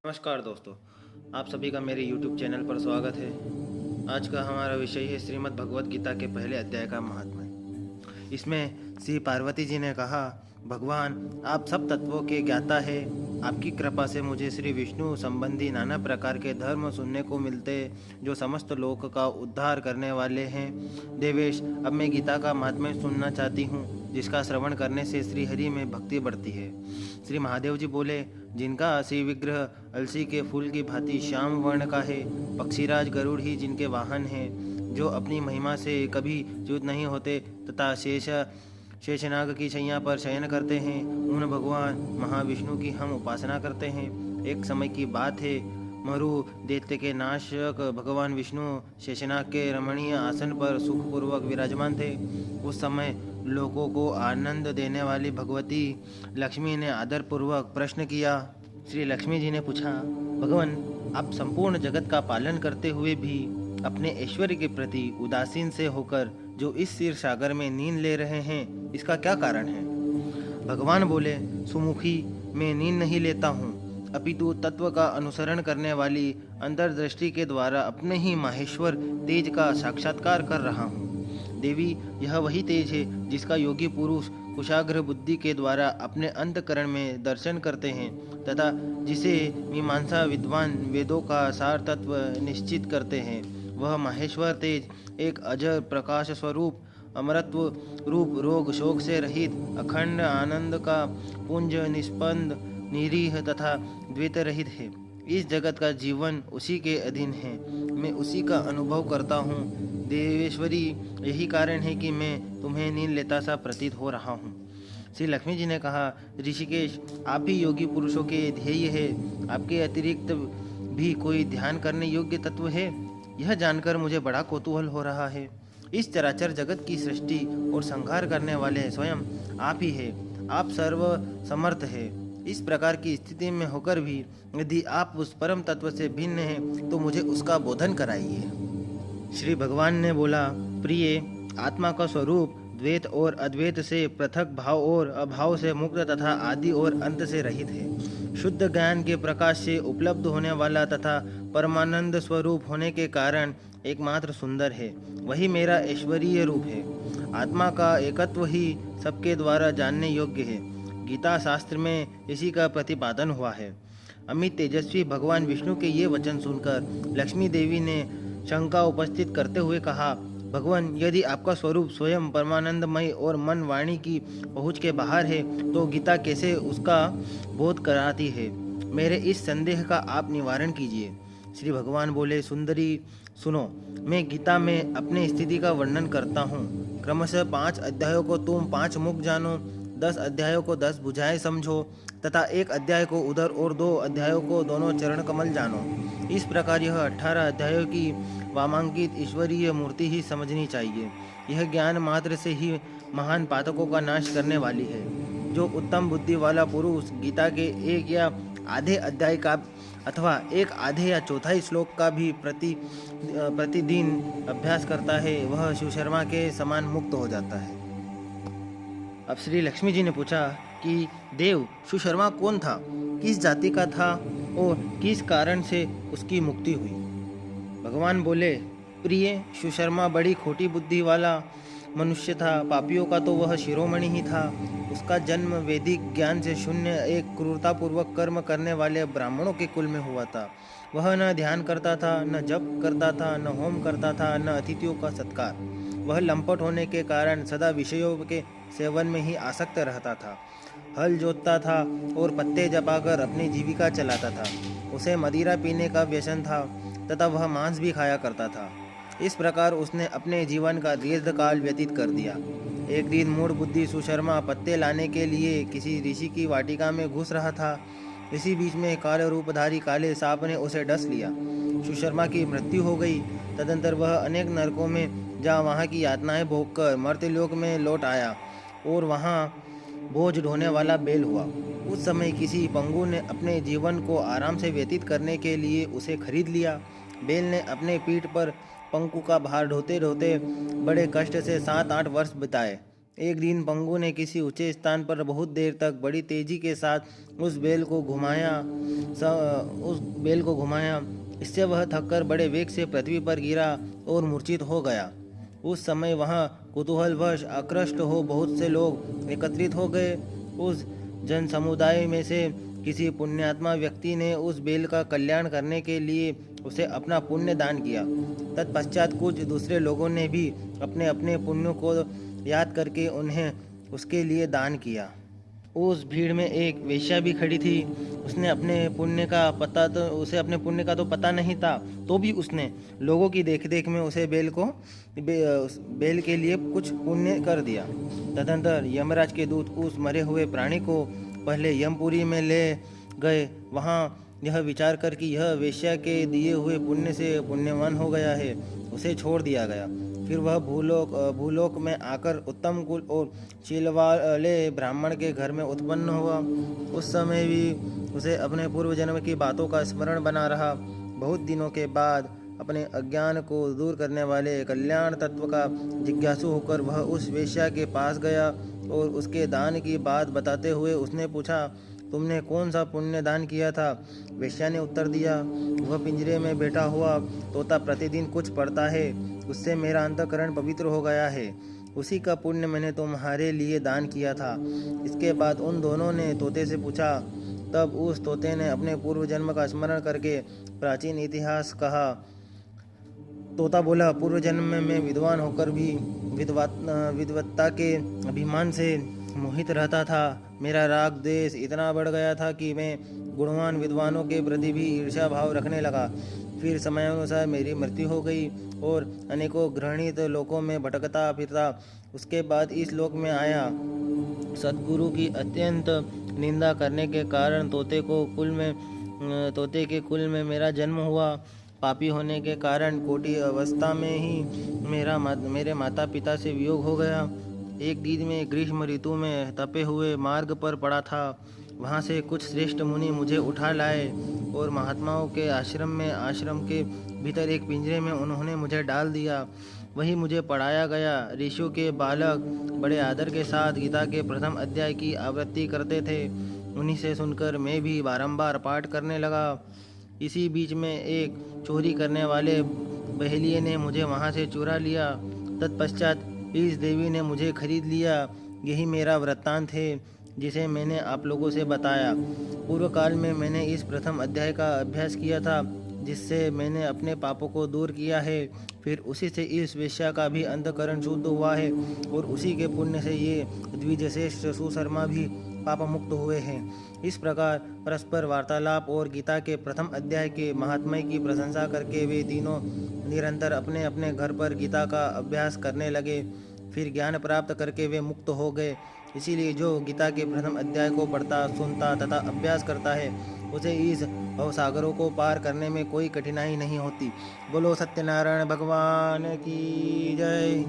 नमस्कार दोस्तों, आप सभी का मेरे YouTube चैनल पर स्वागत है। आज का हमारा विषय है श्रीमद् भगवत गीता के पहले अध्याय का महात्म्य। इसमें श्री पार्वती जी ने कहा, भगवान आप सब तत्वों के ज्ञाता है। आपकी कृपा से मुझे श्री विष्णु संबंधी नाना प्रकार के धर्म सुनने को मिलते जो समस्त लोक का उद्धार करने वाले हैं। देवेश, अब मैं गीता का महात्म्य सुनना चाहती हूँ, जिसका श्रवण करने से श्री हरि में भक्ति बढ़ती है। श्री महादेव जी बोले, जिनका श्री विग्रह अलसी के फूल की भांति श्याम वर्ण का है, पक्षीराज गरुड़ ही जिनके वाहन हैं, जो अपनी महिमा से कभी च्युत नहीं होते तथा शेषनाग की शैया पर शयन करते हैं, उन भगवान महाविष्णु की हम उपासना करते हैं। एक समय की बात है, मरु दैत्य के नाशक भगवान विष्णु शेषनाग के रमणीय आसन पर सुखपूर्वक विराजमान थे। उस समय लोगों को आनंद देने वाली भगवती लक्ष्मी ने आदरपूर्वक प्रश्न किया। श्री लक्ष्मी जी ने पूछा, भगवान आप संपूर्ण जगत का पालन करते हुए भी अपने ऐश्वर्य के प्रति उदासीन से होकर जो इस क्षीर सागर में नींद ले रहे हैं, इसका क्या कारण है? भगवान बोले, सुमुखी, मैं नींद नहीं लेता हूँ, अपितु तत्व का अनुसरण करने वाली अंतर्दृष्टि के द्वारा अपने ही माहेश्वर तेज का साक्षात्कार कर रहा हूँ। देवी, यह वही तेज है जिसका योगी पुरुष कुशाग्र बुद्धि के द्वारा अपने अंतकरण में दर्शन करते हैं तथा जिसे मीमांसा विद्वान वेदों का सार तत्व निश्चित करते हैं। वह माहेश्वर तेज एक अजर प्रकाश स्वरूप अमरत्व रूप रोग शोक से रहित अखंड आनंद का पुंज निष्पन्द निरीह तथा द्वैत रहित है। इस जगत का जीवन उसी के अधीन है, मैं उसी का अनुभव करता हूँ। देवेश्वरी, यही कारण है कि मैं तुम्हें नींद लेता सा प्रतीत हो रहा हूँ। श्री लक्ष्मी जी ने कहा, ऋषिकेश, आप ही योगी पुरुषों के ध्येय है, आपके अतिरिक्त भी कोई ध्यान करने योग्य तत्व है? यह जानकर मुझे बड़ा कौतूहल हो रहा है। इस चराचर जगत की सृष्टि और संहार करने वाले स्वयं आप ही है, आप सर्व समर्थ है। इस प्रकार की स्थिति में होकर भी यदि आप उस परम तत्व से भिन्न हैं तो मुझे उसका बोधन कराइए। श्री भगवान ने बोला, प्रिय, आत्मा का स्वरूप द्वैत और अद्वैत से पृथक, भाव और अभाव से मुक्त तथा आदि और अंत से रहित है। शुद्ध ज्ञान के प्रकाश से उपलब्ध होने वाला तथा परमानंद स्वरूप होने के कारण एकमात्र सुंदर है। वही मेरा ऐश्वर्य रूप है। आत्मा का एकत्व ही सबके द्वारा जानने योग्य है। गीता शास्त्र में इसी का प्रतिपादन हुआ है। अमित तेजस्वी भगवान विष्णु के ये वचन सुनकर लक्ष्मी देवी ने शंका उपस्थित करते हुए कहा, भगवान, यदि आपका स्वरूप स्वयं परमानंदमय और मन वाणी की पहुँच के बाहर है तो गीता कैसे उसका बोध कराती है? मेरे इस संदेह का आप निवारण कीजिए। श्री भगवान बोले, सुंदरी सुनो, मैं गीता में अपनी स्थिति का वर्णन करता हूँ। क्रमशः 5 अध्यायों को तुम 5 मुख जानो, 10 अध्यायों को 10 भुजाएं समझो तथा 1 अध्याय को उदर और 2 अध्यायों को दोनों चरण कमल जानो। इस प्रकार यह 18 अध्यायों की वामांकित ईश्वरीय मूर्ति ही समझनी चाहिए। यह ज्ञान मात्र से ही महान पातकों का नाश करने वाली है। जो उत्तम बुद्धि वाला पुरुष गीता के 1 या आधे अध्याय का अथवा 1 आधे या चौथाई श्लोक का भी प्रतिदिन अभ्यास करता है, वह शिवशर्मा के समान मुक्त हो जाता है। अब श्री लक्ष्मी जी ने पूछा कि देव, सुशर्मा कौन था, किस जाति का था और किस कारण से उसकी मुक्ति हुई? भगवान बोले, प्रिय, सुशर्मा बड़ी खोटी बुद्धि वाला मनुष्य था। पापियों का तो वह शिरोमणि ही था। उसका जन्म वैदिक ज्ञान से शून्य एक क्रूरतापूर्वक कर्म करने वाले ब्राह्मणों के कुल में हुआ था। वह न ध्यान करता था, न जप करता था, न होम करता था, न अतिथियों का सत्कार। वह लंपट होने के कारण सदा विषयों के सेवन में ही आसक्त रहता था। हल जोतता था और पत्ते जपाकर अपनी जीविका चलाता था। उसे मदिरा पीने का व्यसन था तथा वह मांस भी खाया करता था। इस प्रकार उसने अपने जीवन का दीर्घकाल व्यतीत कर दिया। एक दिन मूढ़ बुद्धि सुशर्मा पत्ते लाने के लिए किसी ऋषि की वाटिका में घुस रहा था। इसी बीच में काले रूपधारी काले सांप ने उसे डस लिया। सुशर्मा की मृत्यु हो गई। तदंतर वह अनेक नरकों में जा वहाँ की यातनाएं भोगकर मर्त्यलोक में लौट आया और वहाँ बोझ ढोने वाला बैल हुआ। उस समय किसी पंगु ने अपने जीवन को आराम से व्यतीत करने के लिए उसे खरीद लिया। बैल ने अपने पीठ पर पंखु का भार ढोते ढोते बड़े कष्ट से 7-8 वर्ष बिताए। एक दिन पंगु ने किसी ऊंचे स्थान पर बहुत देर तक बड़ी तेजी के साथ उस बेल को घुमाया। इससे वह थककर बड़े वेग से पृथ्वी पर गिरा और मूर्छित हो गया। उस समय वहां कुतूहलवश आकृष्ट हो बहुत से लोग एकत्रित हो गए। उस जन समुदाय में से किसी पुण्यात्मा व्यक्ति ने उस बेल का कल्याण करने के लिए उसे अपना पुण्य दान किया। तत्पश्चात कुछ दूसरे लोगों ने भी अपने अपने पुण्यों को याद करके उन्हें उसके लिए दान किया। उस भीड़ में एक वेश्या भी खड़ी थी। उसे अपने पुण्य का तो पता नहीं था, तो भी उसने लोगों की देख में उसे बेल के लिए कुछ पुण्य कर दिया। तदनंतर यमराज के दूत उस मरे हुए प्राणी को पहले यमपुरी में ले गए। वहाँ यह विचार कर कि यह वेश्या के दिए हुए पुण्य से पुण्यवान हो गया है, उसे छोड़ दिया गया। फिर वह भूलोक में आकर उत्तम कुल और शील वाले ब्राह्मण के घर में उत्पन्न हुआ। उस समय भी उसे अपने पूर्व जन्म की बातों का स्मरण बना रहा। बहुत दिनों के बाद अपने अज्ञान को दूर करने वाले कल्याण तत्व का जिज्ञासु होकर वह उस वेश्या के पास गया और उसके दान की बात बताते हुए उसने पूछा, तुमने कौन सा पुण्य दान किया था? वेश्या ने उत्तर दिया, वह पिंजरे में बैठा हुआ तोता प्रतिदिन कुछ पढ़ता है, उससे मेरा अंतःकरण पवित्र हो गया है। उसी का पुण्य मैंने तुम्हारे लिए दान किया था। इसके बाद उन दोनों ने तोते से पूछा। तब उस तोते ने अपने पूर्व जन्म का स्मरण करके प्राचीन इतिहास कहा। तोता बोला, पूर्व जन्म में मैं विद्वान होकर भी विद्वत्ता के अभिमान से मोहित रहता था। मेरा राग द्वेष इतना बढ़ गया था कि मैं गुणवान विद्वानों के प्रति भी ईर्ष्या भाव रखने लगा। फिर समयानुसार मेरी मृत्यु हो गई और अनेकों घृणित लोकों में भटकता फिरता उसके बाद इस लोक में आया। सद्गुरु की अत्यंत निंदा करने के कारण तोते के कुल में मेरा जन्म हुआ। पापी होने के कारण कोटी अवस्था में ही मेरे माता पिता से वियोग हो गया। एक दिन में ग्रीष्म ऋतु में तपे हुए मार्ग पर पड़ा था। वहाँ से कुछ श्रेष्ठ मुनि मुझे उठा लाए और महात्माओं के आश्रम के भीतर एक पिंजरे में उन्होंने मुझे डाल दिया। वहीं मुझे पढ़ाया गया। ऋषियों के बालक बड़े आदर के साथ गीता के प्रथम अध्याय की आवृत्ति करते थे। उन्हीं से सुनकर मैं भी बारंबार पाठ करने लगा। इसी बीच में एक चोरी करने वाले बहेलिये ने मुझे वहाँ से चुरा लिया। तत्पश्चात इस देवी ने मुझे खरीद लिया। यही मेरा वृत्तांत है जिसे मैंने आप लोगों से बताया। पूर्व काल में मैंने इस प्रथम अध्याय का अभ्यास किया था, जिससे मैंने अपने पापों को दूर किया है। फिर उसी से इस वेश्या का भी अंतःकरण शुद्ध हुआ है और उसी के पुण्य से ये द्विजश्रेष्ठ सुशर्मा भी पाप मुक्त हुए हैं। इस प्रकार परस्पर वार्तालाप और गीता के प्रथम अध्याय के महात्म्य की प्रशंसा करके वे तीनों निरंतर अपने अपने घर पर गीता का अभ्यास करने लगे। फिर ज्ञान प्राप्त करके वे मुक्त हो गए। इसीलिए जो गीता के प्रथम अध्याय को पढ़ता, सुनता तथा अभ्यास करता है, उसे इस भवसागरों को पार करने में कोई कठिनाई नहीं होती। बोलो सत्यनारायण भगवान की जय।